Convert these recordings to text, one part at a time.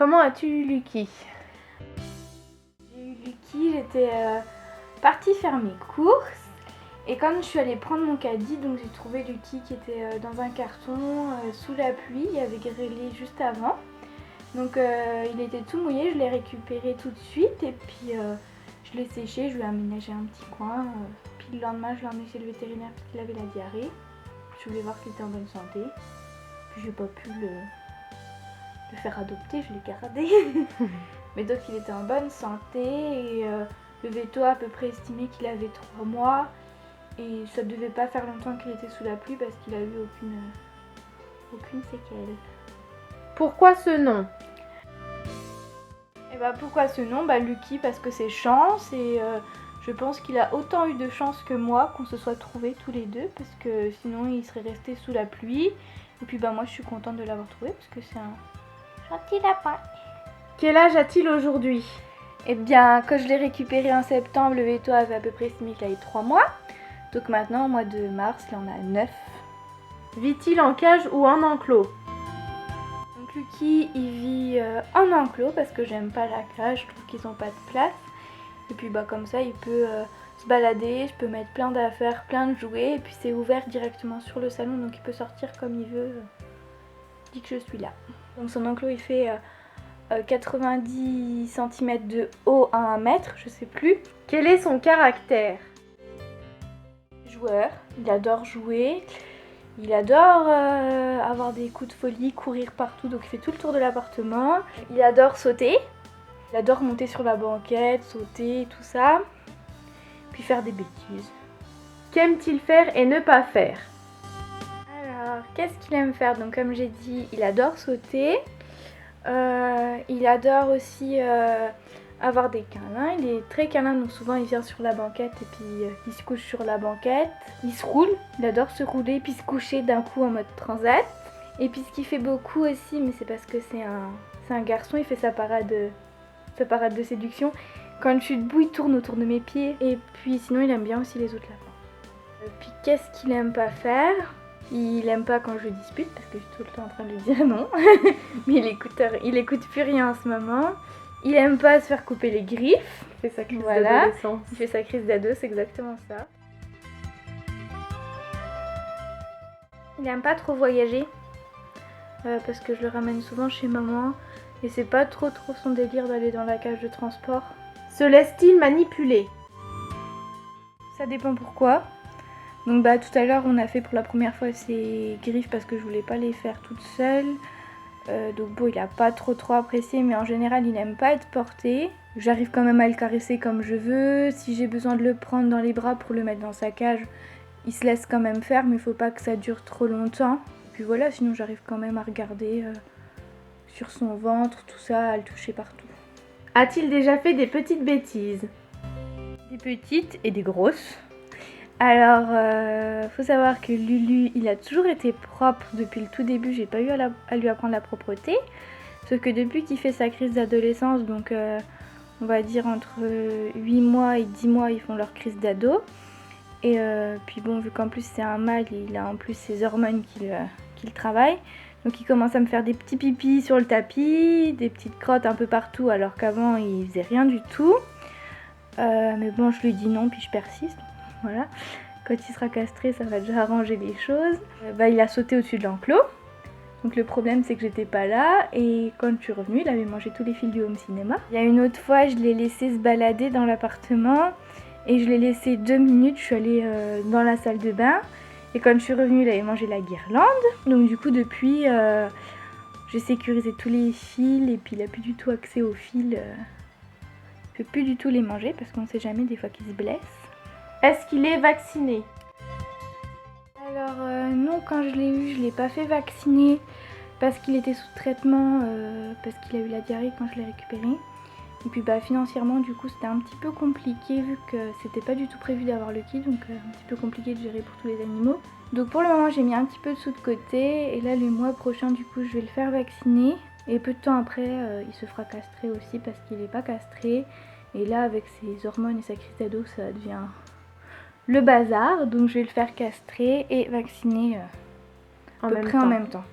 Comment as-tu eu Lucky? J'ai eu Lucky, j'étais partie faire mes courses et quand je suis allée prendre mon caddie, donc j'ai trouvé Lucky qui était dans un carton sous la pluie, il y avait grêlé juste avant. Donc il était tout mouillé, je l'ai récupéré tout de suite et puis je l'ai séché, je lui ai aménagé un petit coin. Puis le lendemain je l'ai emmené chez le vétérinaire parce qu'il avait la diarrhée. Je voulais voir qu'il était en bonne santé. Puis j'ai pas pu le faire adopter, je l'ai gardé. Mais donc il était en bonne santé et le véto a à peu près estimé qu'il avait 3 mois. Et ça devait pas faire longtemps qu'il était sous la pluie parce qu'il a eu aucune séquelle. Pourquoi ce nom? Et bah pourquoi ce nom? Bah Lucky parce que c'est chance et je pense qu'il a autant eu de chance que moi qu'on se soit trouvés tous les deux parce que sinon il serait resté sous la pluie. Et puis bah moi je suis contente de l'avoir trouvé parce que c'est un gentil lapin. Quel âge a-t-il aujourd'hui? Eh bien quand je l'ai récupéré en septembre, le véto avait à peu près estimé qu'il avait 3 mois. Donc maintenant au mois de mars il en a 9. Vit-il en cage ou en enclos? Donc Lucky il vit en enclos parce que j'aime pas la cage, je trouve qu'ils ont pas de place. Et puis bah comme ça il peut se balader, je peux mettre plein d'affaires, plein de jouets. Et puis c'est ouvert directement sur le salon donc il peut sortir comme il veut, dit que je suis là. Donc son enclos il fait 90 cm de haut à 1 mètre, je sais plus. Quel est son caractère? Joueur, il adore jouer. Il adore avoir des coups de folie, courir partout, donc il fait tout le tour de l'appartement. Il adore sauter, il adore monter sur la banquette, sauter, tout ça. Puis faire des bêtises. Qu'aime-t-il faire et ne pas faire? Alors, qu'est-ce qu'il aime faire? Donc comme j'ai dit, il adore sauter. Il adore aussi avoir des câlins. Il est très câlin, donc souvent il vient sur la banquette et puis il se couche sur la banquette. Il se roule, il adore se rouler puis se coucher d'un coup en mode transat. Et puis ce qu'il fait beaucoup aussi, mais c'est parce que c'est un garçon, il fait sa parade de séduction. Quand je suis debout, il tourne autour de mes pieds. Et puis sinon, il aime bien aussi les autres lapins. Puis qu'est-ce qu'il aime pas faire? Il aime pas quand je dispute parce que je suis tout le temps en train de lui dire non. Mais il écoute plus rien en ce moment. Il aime pas se faire couper les griffes. Il fait sa crise d'adolescence. Il fait sa crise d'ado, c'est exactement ça. Il aime pas trop voyager parce que je le ramène souvent chez maman. Et c'est pas trop son délire d'aller dans la cage de transport. Se laisse-t-il manipuler? Ça dépend pourquoi. Donc bah tout à l'heure on a fait pour la première fois ses griffes parce que je voulais pas les faire toute seule. Donc bon il a pas trop apprécié mais en général il n'aime pas être porté. J'arrive quand même à le caresser comme je veux. Si j'ai besoin de le prendre dans les bras pour le mettre dans sa cage, il se laisse quand même faire mais il faut pas que ça dure trop longtemps. Et puis voilà, sinon j'arrive quand même à regarder sur son ventre, tout ça, à le toucher partout. A-t-il déjà fait des petites bêtises? Des petites et des grosses. Alors, faut savoir que Lulu, il a toujours été propre depuis le tout début. J'ai pas eu à lui apprendre la propreté. Sauf que depuis qu'il fait sa crise d'adolescence, donc on va dire entre 8 mois et 10 mois, ils font leur crise d'ado. Et puis bon, vu qu'en plus c'est un mâle, il a en plus ses hormones qu'il travaille. Donc il commence à me faire des petits pipis sur le tapis, des petites crottes un peu partout, alors qu'avant il faisait rien du tout. Mais bon, je lui dis non, puis je persiste. Voilà. Quand il sera castré, ça va déjà arranger les choses. Il a sauté au-dessus de l'enclos. Donc le problème, c'est que j'étais pas là. Et quand je suis revenue, il avait mangé tous les fils du home cinéma. Il y a une autre fois, je l'ai laissé se balader dans l'appartement. Et je l'ai laissé 2 minutes. Je suis allée dans la salle de bain. Et quand je suis revenue, il avait mangé la guirlande. Donc du coup, depuis, j'ai sécurisé tous les fils. Et puis il n'a plus du tout accès aux fils. Il ne peut plus du tout les manger parce qu'on ne sait jamais des fois qu'il se blesse. Est-ce qu'il est vacciné? Alors non, quand je l'ai eu, je ne l'ai pas fait vacciner parce qu'il était sous traitement, parce qu'il a eu la diarrhée quand je l'ai récupéré. Et puis financièrement, du coup, c'était un petit peu compliqué vu que c'était pas du tout prévu d'avoir le kit, donc un petit peu compliqué de gérer pour tous les animaux. Donc pour le moment, j'ai mis un petit peu de sous de côté et là, le mois prochain, du coup, je vais le faire vacciner. Et peu de temps après, il se fera castrer aussi parce qu'il n'est pas castré. Et là, avec ses hormones et sa crise d'ado, ça devient le bazar. Donc je vais le faire castrer et vacciner à peu près en même temps.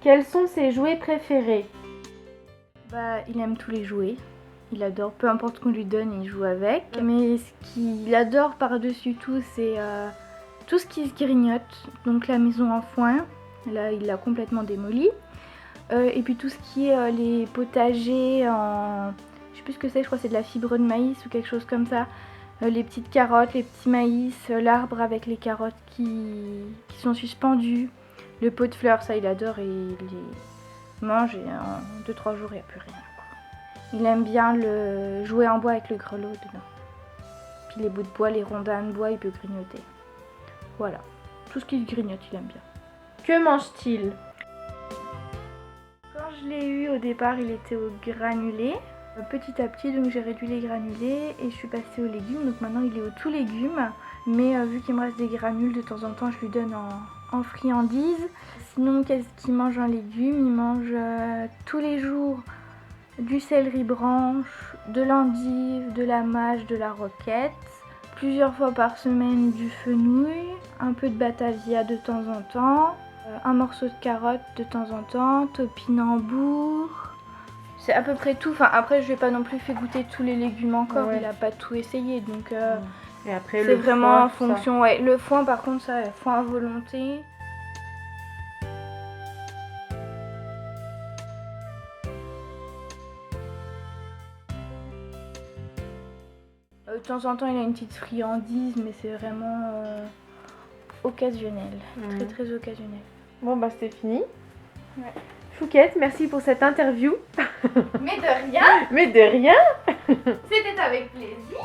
Quels sont ses jouets préférés? Il aime tous les jouets. Il adore, peu importe ce qu'on lui donne, il joue avec. Mais ce qu'il adore par-dessus tout, c'est tout ce qui se grignote. Donc la maison en foin, là il l'a complètement démolie. Et puis tout ce qui est les potagers en... Je sais plus ce que c'est, je crois que c'est de la fibre de maïs ou quelque chose comme ça. Les petites carottes, les petits maïs, l'arbre avec les carottes qui sont suspendues. Le pot de fleurs, ça il adore et il les mange et en 2-3 jours il n'y a plus rien. Il aime bien le jouer en bois avec le grelot dedans. Puis les bouts de bois, les rondins de bois, il peut grignoter. Voilà. Tout ce qu'il grignote, il aime bien. Que mange-t-il? Quand je l'ai eu au départ, il était au granulé. Petit à petit, donc j'ai réduit les granulés et je suis passée aux légumes. Donc maintenant, il est au tout légumes. Mais vu qu'il me reste des granules, de temps en temps, je lui donne en friandises. Sinon, qu'est-ce qu'il mange en légumes? Il mange tous les jours du céleri branche, de l'endive, de la mâche, de la roquette, plusieurs fois par semaine du fenouil, un peu de batavia de temps en temps, un morceau de carotte de temps en temps, topinambour. C'est à peu près tout. Enfin, après, je vais pas non plus fait goûter tous les légumes encore. Ouais. Il a pas tout essayé, donc et après, c'est vraiment en fonction. Ouais, le foin, par contre, ça, foin à volonté. De temps en temps, il a une petite friandise, mais c'est vraiment occasionnel. Très très occasionnel. Bon, bah c'est fini. Ouais. Chouquette, merci pour cette interview. Mais de rien. Mais de rien. C'était avec plaisir.